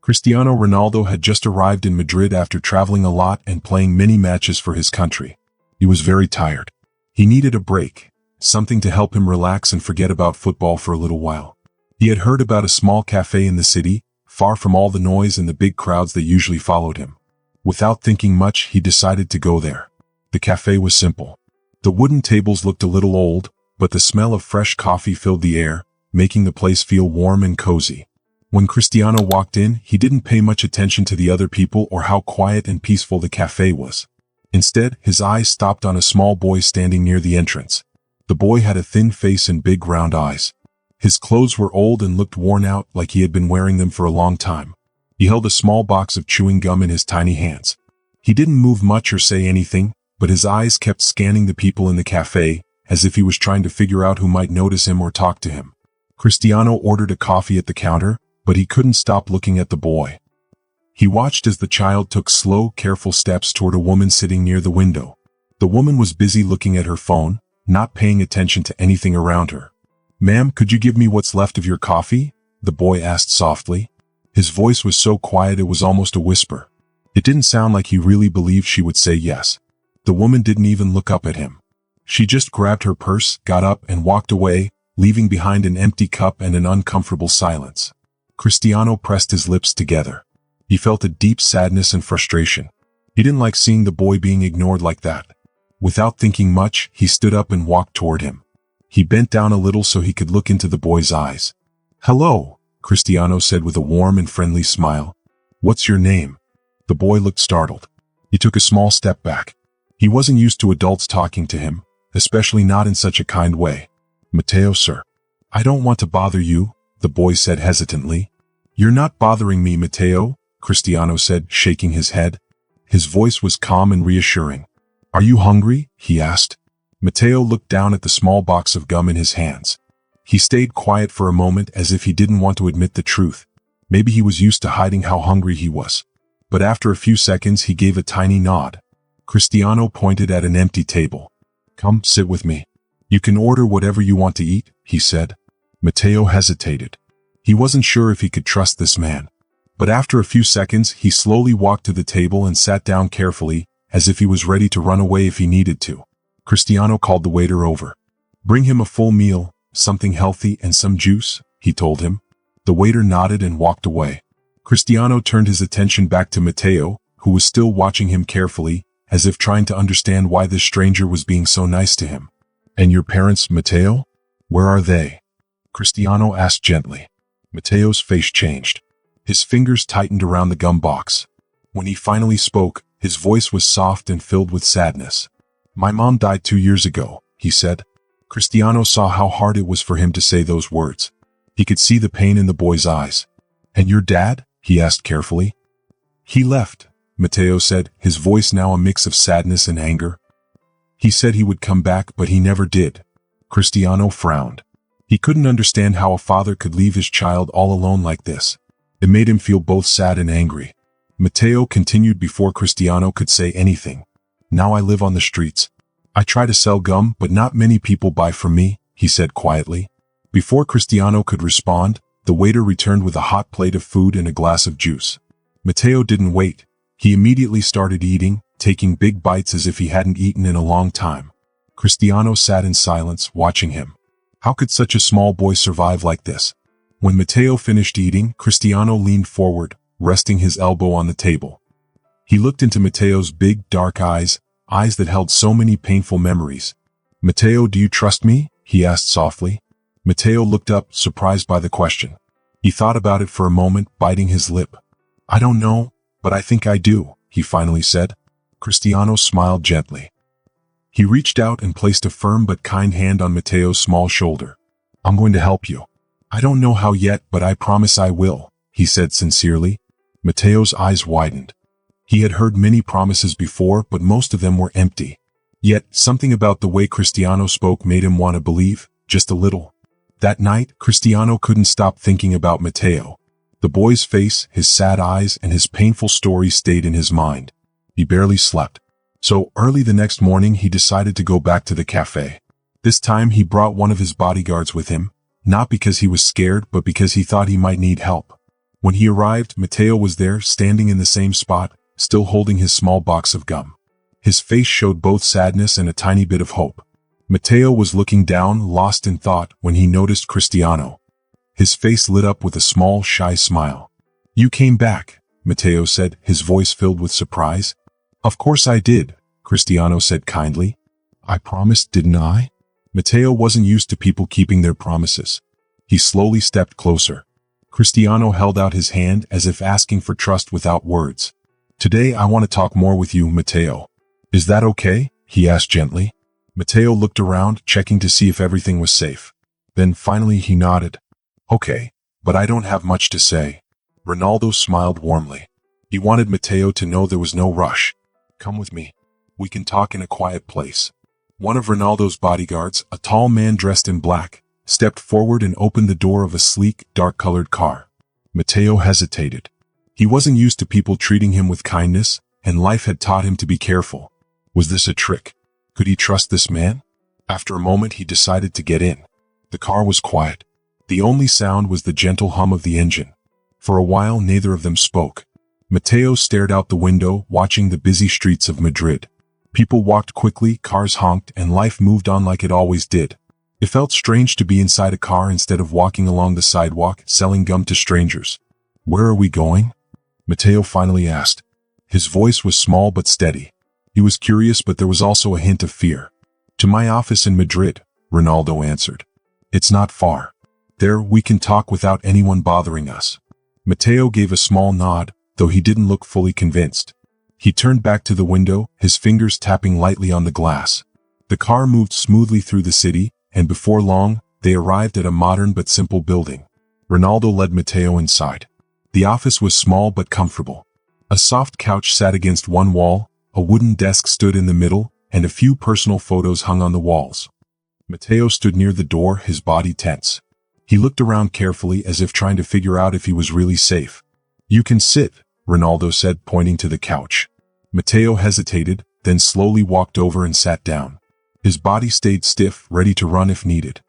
Cristiano Ronaldo had just arrived in Madrid after traveling a lot and playing many matches for his country. He was very tired. He needed a break, something to help him relax and forget about football for a little while. He had heard about a small cafe in the city, far from all the noise and the big crowds that usually followed him. Without thinking much, he decided to go there. The cafe was simple. The wooden tables looked a little old, but the smell of fresh coffee filled the air, making the place feel warm and cozy. When Cristiano walked in, he didn't pay much attention to the other people or how quiet and peaceful the cafe was. Instead, his eyes stopped on a small boy standing near the entrance. The boy had a thin face and big round eyes. His clothes were old and looked worn out, like he had been wearing them for a long time. He held a small box of chewing gum in his tiny hands. He didn't move much or say anything, but his eyes kept scanning the people in the cafe, as if he was trying to figure out who might notice him or talk to him. Cristiano ordered a coffee at the counter, but he couldn't stop looking at the boy. He watched as the child took slow, careful steps toward a woman sitting near the window. The woman was busy looking at her phone, not paying attention to anything around her. "Ma'am, could you give me what's left of your coffee?" the boy asked softly. His voice was so quiet it was almost a whisper. It didn't sound like he really believed she would say yes. The woman didn't even look up at him. She just grabbed her purse, got up, and walked away, leaving behind an empty cup and an uncomfortable silence. Cristiano pressed his lips together. He felt a deep sadness and frustration. He didn't like seeing the boy being ignored like that. Without thinking much, he stood up and walked toward him. He bent down a little so he could look into the boy's eyes. "Hello," Cristiano said with a warm and friendly smile. "What's your name?" The boy looked startled. He took a small step back. He wasn't used to adults talking to him, especially not in such a kind way. "Matteo, sir." "I don't want to bother you," the boy said hesitantly. "You're not bothering me, Matteo," Cristiano said, shaking his head. His voice was calm and reassuring. "Are you hungry?" he asked. Matteo looked down at the small box of gum in his hands. He stayed quiet for a moment as if he didn't want to admit the truth. Maybe he was used to hiding how hungry he was. But after a few seconds he gave a tiny nod. Cristiano pointed at an empty table. "Come, sit with me. You can order whatever you want to eat," he said. Matteo hesitated. He wasn't sure if he could trust this man. But after a few seconds, he slowly walked to the table and sat down carefully, as if he was ready to run away if he needed to. Cristiano called the waiter over. "Bring him a full meal, something healthy and some juice," he told him. The waiter nodded and walked away. Cristiano turned his attention back to Matteo, who was still watching him carefully, as if trying to understand why this stranger was being so nice to him. "And your parents, Matteo? Where are they?" Cristiano asked gently. Matteo's face changed. His fingers tightened around the gum box. When he finally spoke, his voice was soft and filled with sadness. "My mom died 2 years ago," he said. Cristiano saw how hard it was for him to say those words. He could see the pain in the boy's eyes. "And your dad?" he asked carefully. "He left," Matteo said, his voice now a mix of sadness and anger. "He said he would come back, but he never did." Cristiano frowned. He couldn't understand how a father could leave his child all alone like this. It made him feel both sad and angry. Matteo continued before Cristiano could say anything. "Now I live on the streets. I try to sell gum, but not many people buy from me," he said quietly. Before Cristiano could respond, the waiter returned with a hot plate of food and a glass of juice. Matteo didn't wait. He immediately started eating, taking big bites as if he hadn't eaten in a long time. Cristiano sat in silence, watching him. How could such a small boy survive like this? When Matteo finished eating, Cristiano leaned forward, resting his elbow on the table. He looked into Matteo's big, dark eyes that held so many painful memories. "Matteo, do you trust me?" he asked softly. Matteo looked up, surprised by the question. He thought about it for a moment, biting his lip. "I don't know, but I think I do," he finally said. Cristiano smiled gently. He reached out and placed a firm but kind hand on Matteo's small shoulder. "I'm going to help you. I don't know how yet, but I promise I will," he said sincerely. Matteo's eyes widened. He had heard many promises before, but most of them were empty. Yet, something about the way Cristiano spoke made him want to believe, just a little. That night, Cristiano couldn't stop thinking about Matteo. The boy's face, his sad eyes, and his painful story stayed in his mind. He barely slept. So early the next morning he decided to go back to the cafe. This time he brought one of his bodyguards with him, not because he was scared but because he thought he might need help. When he arrived, Matteo was there, standing in the same spot, still holding his small box of gum. His face showed both sadness and a tiny bit of hope. Matteo was looking down, lost in thought, when he noticed Cristiano. His face lit up with a small, shy smile. "You came back," Matteo said, his voice filled with surprise. "Of course I did," Cristiano said kindly. "I promised, didn't I?" Matteo wasn't used to people keeping their promises. He slowly stepped closer. Cristiano held out his hand as if asking for trust without words. "Today I want to talk more with you, Matteo. Is that okay?" he asked gently. Matteo looked around, checking to see if everything was safe. Then finally he nodded. "Okay, but I don't have much to say." Ronaldo smiled warmly. He wanted Matteo to know there was no rush. "Come with me. We can talk in a quiet place." One of Ronaldo's bodyguards, a tall man dressed in black, stepped forward and opened the door of a sleek, dark-colored car. Matteo hesitated. He wasn't used to people treating him with kindness, and life had taught him to be careful. Was this a trick? Could he trust this man? After a moment he decided to get in. The car was quiet. The only sound was the gentle hum of the engine. For a while neither of them spoke. Matteo stared out the window, watching the busy streets of Madrid. People walked quickly, cars honked, and life moved on like it always did. It felt strange to be inside a car instead of walking along the sidewalk, selling gum to strangers. "Where are we going?" Matteo finally asked. His voice was small but steady. He was curious, but there was also a hint of fear. "To my office in Madrid," Ronaldo answered. "It's not far. There we can talk without anyone bothering us." Matteo gave a small nod, though he didn't look fully convinced. He turned back to the window, his fingers tapping lightly on the glass. The car moved smoothly through the city, and before long, they arrived at a modern but simple building. Ronaldo led Matteo inside. The office was small but comfortable. A soft couch sat against one wall, a wooden desk stood in the middle, and a few personal photos hung on the walls. Matteo stood near the door, his body tense. He looked around carefully as if trying to figure out if he was really safe. "You can sit," Ronaldo said, pointing to the couch. Matteo hesitated, then slowly walked over and sat down. His body stayed stiff, ready to run if needed.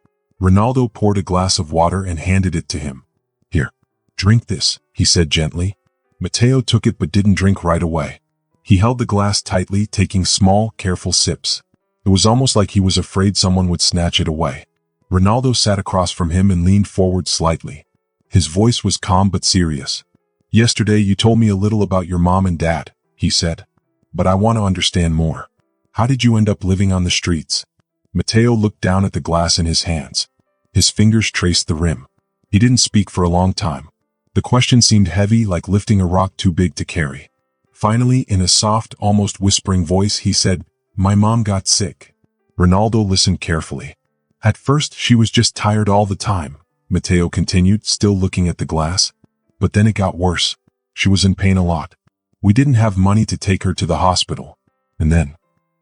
Ronaldo poured a glass of water and handed it to him. "Here, drink this," he said gently. Matteo took it but didn't drink right away. He held the glass tightly, taking small, careful sips. It was almost like he was afraid someone would snatch it away. Ronaldo sat across from him and leaned forward slightly. His voice was calm but serious. "Yesterday you told me a little about your mom and dad," he said. "But I want to understand more. How did you end up living on the streets?" Matteo looked down at the glass in his hands. His fingers traced the rim. He didn't speak for a long time. The question seemed heavy, like lifting a rock too big to carry. Finally, in a soft, almost whispering voice, he said, "My mom got sick." Ronaldo listened carefully. "At first, she was just tired all the time," Matteo continued, still looking at the glass. "But then it got worse. She was in pain a lot. We didn't have money to take her to the hospital. And then..."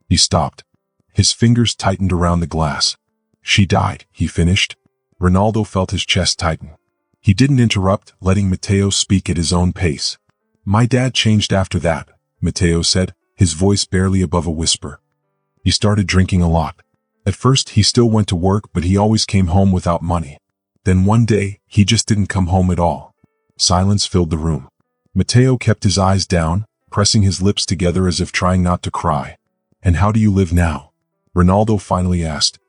He stopped. His fingers tightened around the glass. "She died," he finished. Ronaldo felt his chest tighten. He didn't interrupt, letting Matteo speak at his own pace. "My dad changed after that," Matteo said, his voice barely above a whisper. "He started drinking a lot. At first, he still went to work, but he always came home without money. Then one day, he just didn't come home at all." Silence filled the room. Matteo kept his eyes down, pressing his lips together as if trying not to cry. "And how do you live now?" Ronaldo finally asked.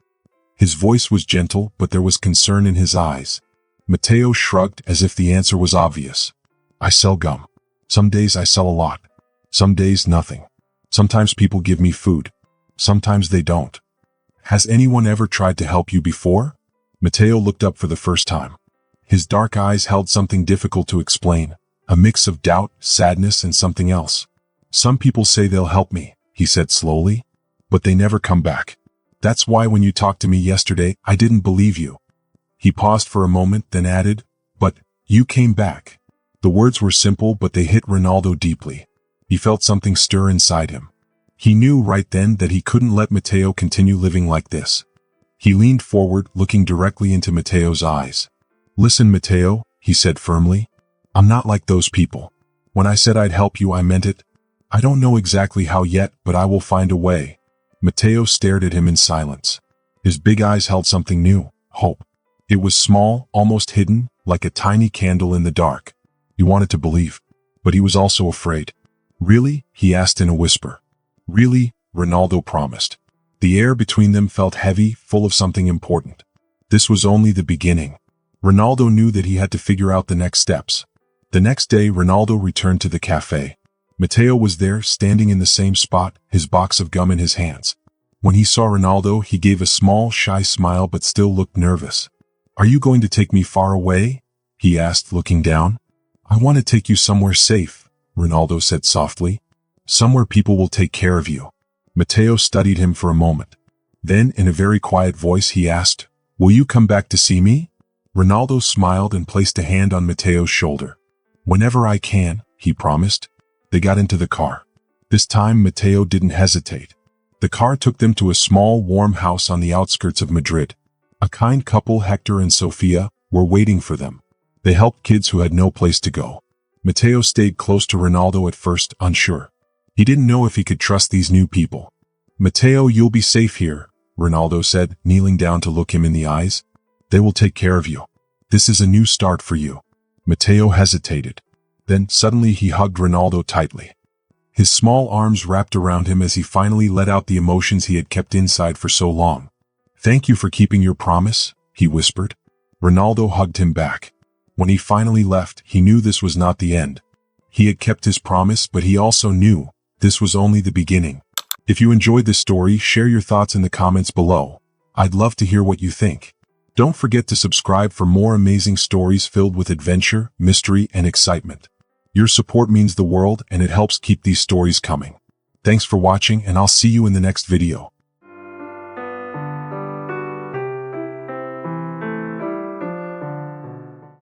His voice was gentle, but there was concern in his eyes. Matteo shrugged as if the answer was obvious. "I sell gum. Some days I sell a lot. Some days nothing. Sometimes people give me food. Sometimes they don't." "Has anyone ever tried to help you before?" Matteo looked up for the first time. His dark eyes held something difficult to explain, a mix of doubt, sadness, and something else. "Some people say they'll help me," he said slowly, "but they never come back. That's why when you talked to me yesterday, I didn't believe you." He paused for a moment, then added, "But you came back." The words were simple, but they hit Ronaldo deeply. He felt something stir inside him. He knew right then that he couldn't let Matteo continue living like this. He leaned forward, looking directly into Matteo's eyes. "Listen, Matteo," he said firmly. "I'm not like those people. When I said I'd help you, I meant it. I don't know exactly how yet, but I will find a way." Matteo stared at him in silence. His big eyes held something new, hope. It was small, almost hidden, like a tiny candle in the dark. He wanted to believe, but he was also afraid. Really? He asked in a whisper. Really? Ronaldo promised. The air between them felt heavy, full of something important. This was only the beginning. Ronaldo knew that he had to figure out the next steps. The next day, Ronaldo returned to the cafe. Matteo was there, standing in the same spot, his box of gum in his hands. When he saw Ronaldo, he gave a small, shy smile but still looked nervous. Are you going to take me far away? He asked, looking down. I want to take you somewhere safe, Ronaldo said softly. Somewhere people will take care of you. Matteo studied him for a moment. Then, in a very quiet voice, he asked, Will you come back to see me? Ronaldo smiled and placed a hand on Matteo's shoulder. Whenever I can, he promised. They got into the car. This time, Matteo didn't hesitate. The car took them to a small, warm house on the outskirts of Madrid. A kind couple, Hector and Sofia, were waiting for them. They helped kids who had no place to go. Matteo stayed close to Ronaldo at first, unsure. He didn't know if he could trust these new people. Matteo, you'll be safe here, Ronaldo said, kneeling down to look him in the eyes. They will take care of you. This is a new start for you. Matteo hesitated. Then, suddenly he hugged Ronaldo tightly. His small arms wrapped around him as he finally let out the emotions he had kept inside for so long. Thank you for keeping your promise, he whispered. Ronaldo hugged him back. When he finally left, he knew this was not the end. He had kept his promise, but he also knew this was only the beginning. If you enjoyed this story, share your thoughts in the comments below. I'd love to hear what you think. Don't forget to subscribe for more amazing stories filled with adventure, mystery, and excitement. Your support means the world, and it helps keep these stories coming. Thanks for watching, and I'll see you in the next video.